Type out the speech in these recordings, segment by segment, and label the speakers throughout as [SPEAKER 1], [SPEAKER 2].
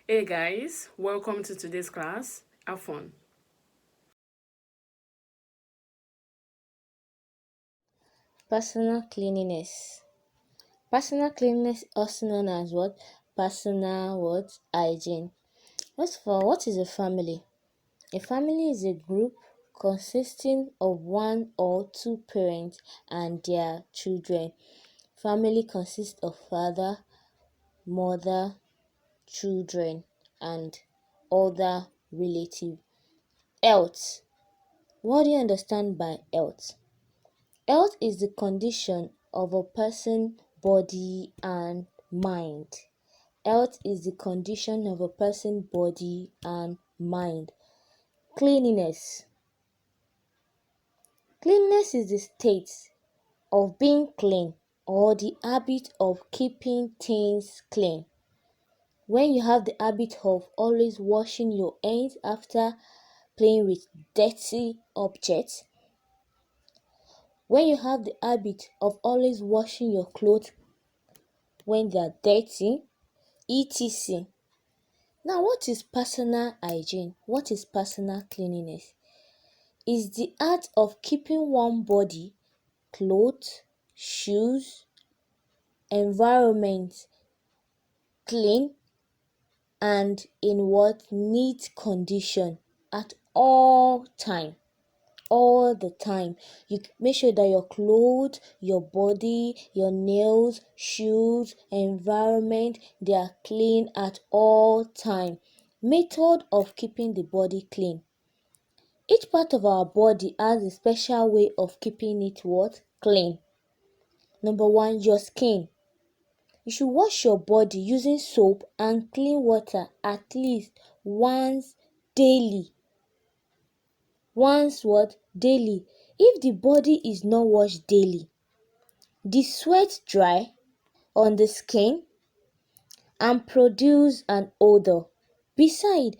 [SPEAKER 1] Hey guys, welcome to today's class. Have fun.
[SPEAKER 2] Personal cleanliness. Personal cleanliness, also known as what? Personal what? Hygiene. What is a family? A family is a group consisting of one or two parents and their children. Family consists of father, mother, children, and other relatives. Health. What do you understand by health? Health is the condition of a person's body and mind. Health is the condition of a person's body and mind. Cleanliness. Cleanliness is the state of being clean or the habit of keeping things clean. When you have the habit of always washing your hands after playing with dirty objects, when you have the habit of always washing your clothes when they are dirty, etc. Now, what is personal hygiene? What is personal cleanliness? It's the art of keeping one body, clothes, shoes, environment clean and in what neat condition at all time. All the time. You make sure that your clothes, your body, your nails, shoes, environment, they are clean at all time. Method of keeping the body clean. Each part of our body has a special way of keeping it what? Clean. Number one, your skin. You should wash your body using soap and clean water at least once daily. Once what? Daily. If the body is not washed daily, the sweat dry on the skin and produce an odor. Besides,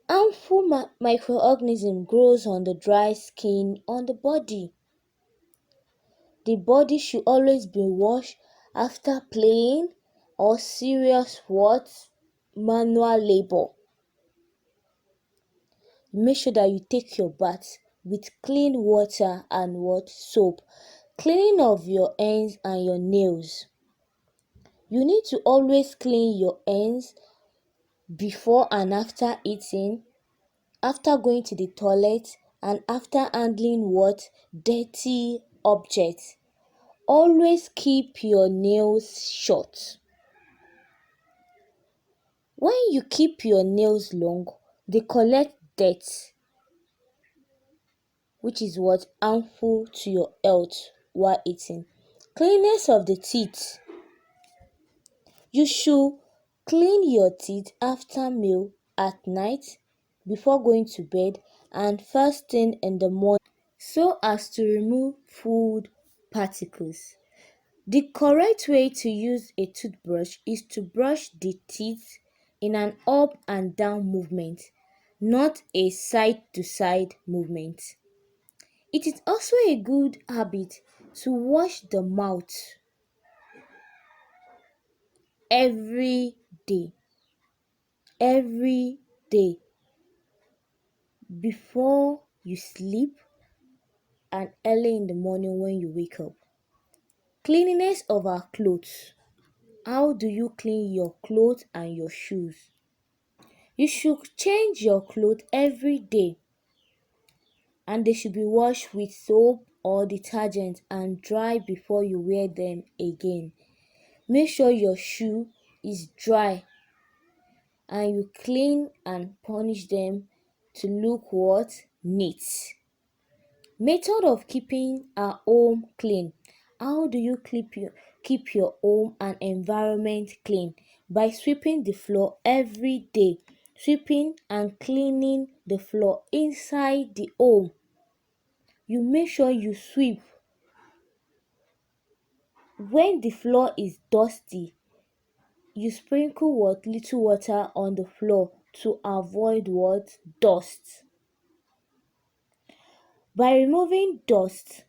[SPEAKER 2] harmful microorganism grows on the dry skin on the body. The body should always be washed after playing or serious what? Manual labor. Make sure that you take your bath with clean water and what? Soap. Cleaning of your hands and your nails. You need to always clean your hands before and after eating, after going to the toilet, and after handling what? Dirty objects. Always keep your nails short. When you keep your nails long, they collect dirt, which is what? Harmful to your health while eating. Cleanness of the teeth. You should clean your teeth after meal, at night, before going to bed, and first thing in the morning so as to remove food particles. The correct way to use a toothbrush is to brush the teeth in an up and down movement, not a side to side movement. It is also a good habit to wash the mouth every day. Every day before you sleep and early in the morning when you wake up. Cleanliness of our clothes. How do you clean your clothes and your shoes? You should change your clothes every day and they should be washed with soap or detergent and dry before you wear them again. Make sure your shoe is dry and you clean and polish them to look what? Neat. Method of keeping our home clean. How do you keep your home and environment clean? By sweeping the floor every day. Sweeping and cleaning the floor inside the home. You make sure you sweep. When the floor is dusty, you sprinkle what? Little water on the floor to avoid what? Dust. By removing dust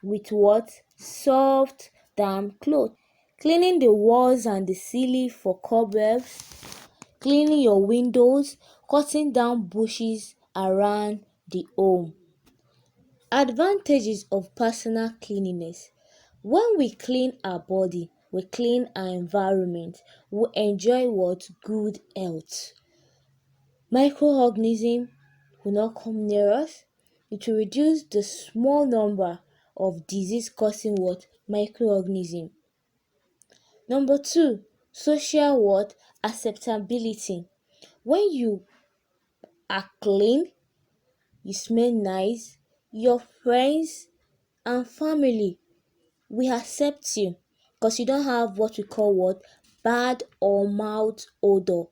[SPEAKER 2] with what? Soft, damp cloth. Cleaning the walls and the ceiling for cobwebs. cleaning your windows, cutting down bushes around the home. Advantages of personal cleanliness. When we clean our body, we clean our environment, we enjoy what? Good health. Microorganisms will not come near us. It will reduce the small number of disease-causing what? Microorganisms. Number 2, social what? Acceptability. When you are clean, you smell nice, your friends and family will accept you because you don't have what we call what? Bad or mouth odor.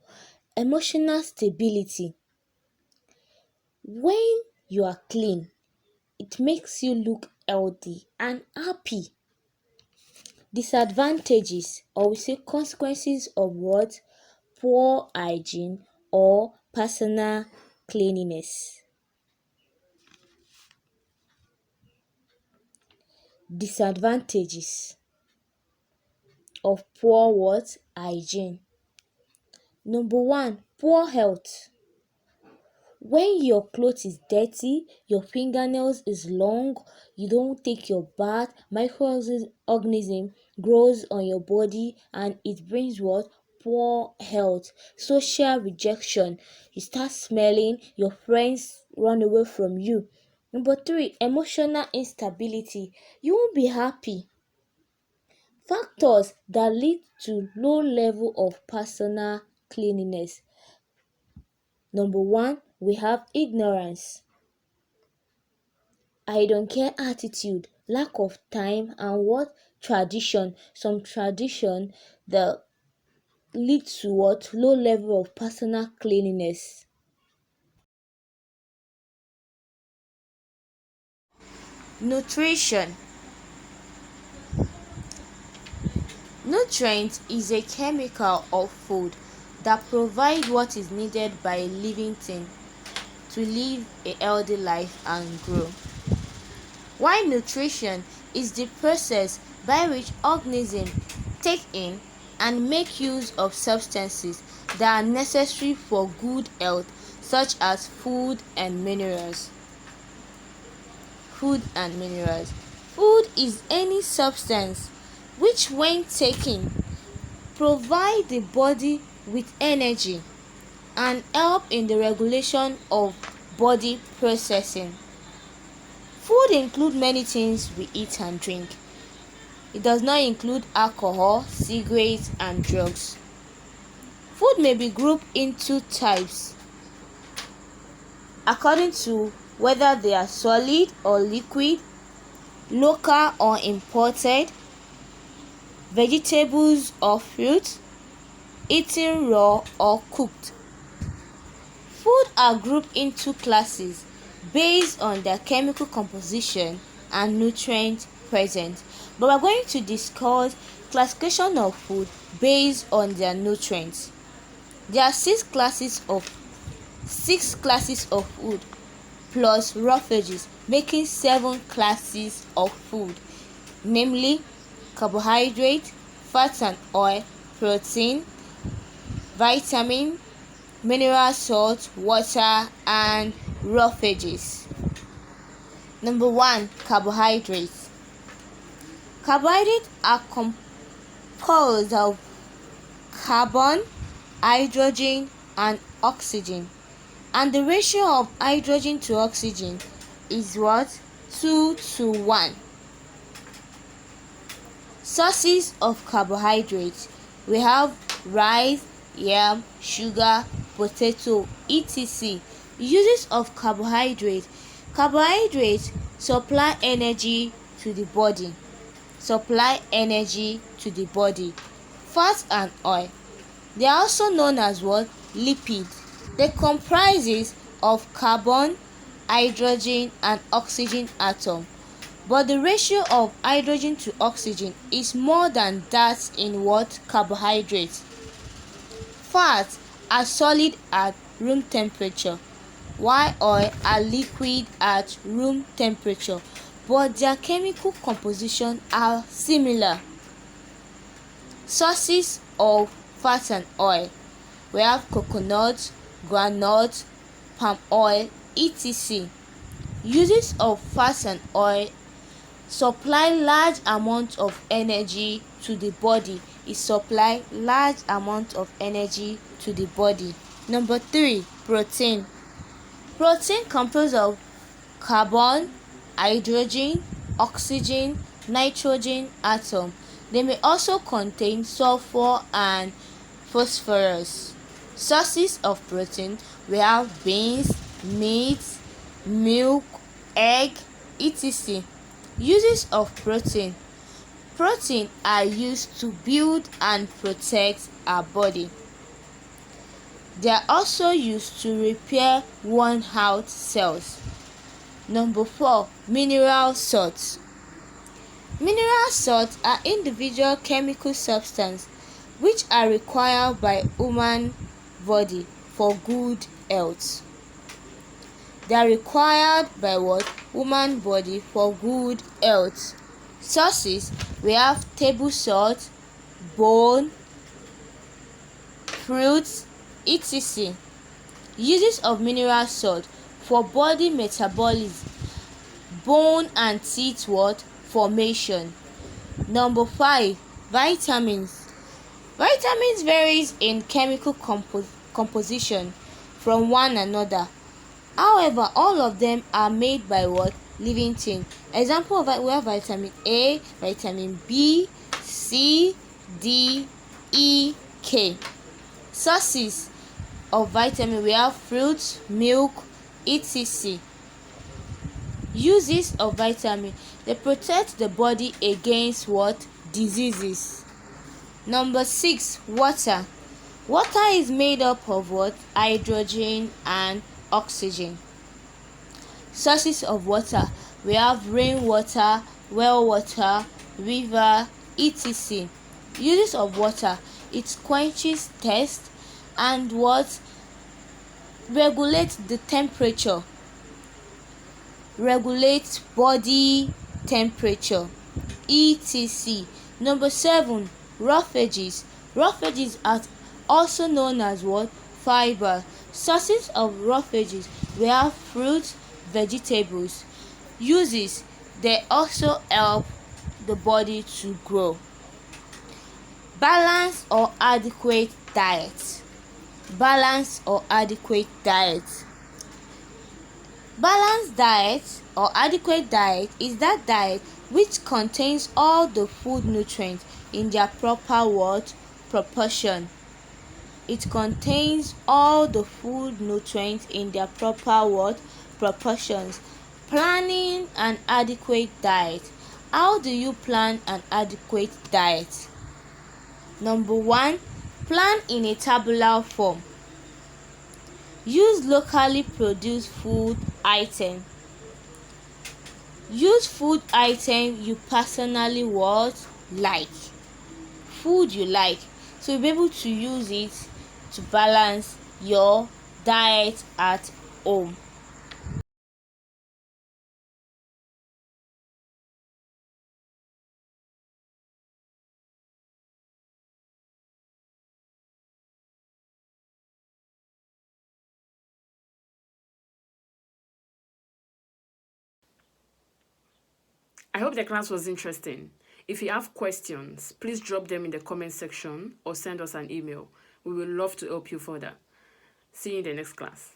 [SPEAKER 2] Emotional stability. When you are clean, it makes you look healthy and happy. Disadvantages, or we say consequences of what? Poor hygiene or personal cleanliness. Disadvantages of poor what? Hygiene. Number 1, poor health. When your clothes is dirty, your fingernails is long, you don't take your bath, microorganism grows on your body and it brings what? Poor health. Social rejection. You start smelling, your friends run away from you. Number 3, emotional instability. You won't be happy. Factors that lead to low level of personal cleanliness. Number 1, we have ignorance, I don't care attitude, lack of time, and what? Tradition. Some tradition that lead to what? Low level of personal cleanliness. Nutrition. Nutrient is a chemical of food that provides what is needed by a living thing to live a healthy life and grow. While nutrition is the process by which organisms take in and make use of substances that are necessary for good health, such as food and minerals. Food and minerals. Food is any substance which, when taken, provide the body with energy and help in the regulation of body processing. Food includes many things we eat and drink. It does not include alcohol, cigarettes, and drugs. Food may be grouped into types according to whether they are solid or liquid, local or imported, vegetables or fruit, eaten raw or cooked. Food are grouped into classes based on their chemical composition and nutrients present, but we are going to discuss classification of food based on their nutrients. There are six classes of food plus roughages, making 7 classes of food, namely carbohydrate, fats and oil, protein, vitamin, mineral salt, water, and roughages. Number 1, carbohydrates. Carbohydrates are composed of carbon, hydrogen, and oxygen, and the ratio of hydrogen to oxygen is what? 2:1. Sources of carbohydrates. We have rice, yam, sugar, potato, etc. Uses of carbohydrates. Carbohydrates supply energy to the body. Fats and oil. They are also known as what? Lipids. They comprises of carbon, hydrogen, and oxygen atom, but the ratio of hydrogen to oxygen is more than that in what? Carbohydrates. Fats are solid at room temperature, while oil are liquid at room temperature, but their chemical composition are similar. Sources of fat and oil. we have coconut, groundnut, palm oil, etc. Uses of fats and oil supply large amounts of energy to the body. It supply large amount of energy to the body. Number 3, protein. Protein composed of carbon, hydrogen, oxygen, nitrogen atom. They may also contain sulfur and phosphorus. Sources of protein, we have beans, meat, milk, egg, etc. Uses of protein. Protein are used to build and protect our body. They are also used to repair worn out cells. Number 4, mineral salts. Mineral salts are individual chemical substances which are required by human body for good health. They are required by what? Human body for good health. Sources, we have table salt, bone, fruits, etc. Uses of mineral salt for body metabolism, bone and teeth formation. Number 5, vitamins. Vitamins varies in chemical composition from one another. However, all of them are made by living things. Example of we have vitamin A, vitamin B, C, D, E, K. Sources of vitamin, we have fruits, milk, etc. Uses of vitamin, they protect the body against diseases. Number 6, water. Water is made up of hydrogen and oxygen. Sources of water, we have rainwater, well water, river, etc. Uses of water, it quenches thirst and regulates the temperature, regulates body temperature, etc. Number 7, roughages. Roughages are also known as fiber. Sources of roughages, we have fruits, vegetables. Uses, they also help the body to grow. Balanced or adequate diet. Balanced or adequate diet. Balanced diet or adequate diet is that diet which contains all the food nutrients in their proper proportion. It contains all the food nutrients in their proper proportions. Planning an adequate diet. How do you plan an adequate diet? Number 1, plan in a tabular form. Use locally produced food item. Use food item you personally like. Food you like. So you'll be able to use it to balance your diet at home.
[SPEAKER 1] I hope the class was interesting. If you have questions, please drop them in the comment section or send us an email. We will love to help you further. See you in the next class.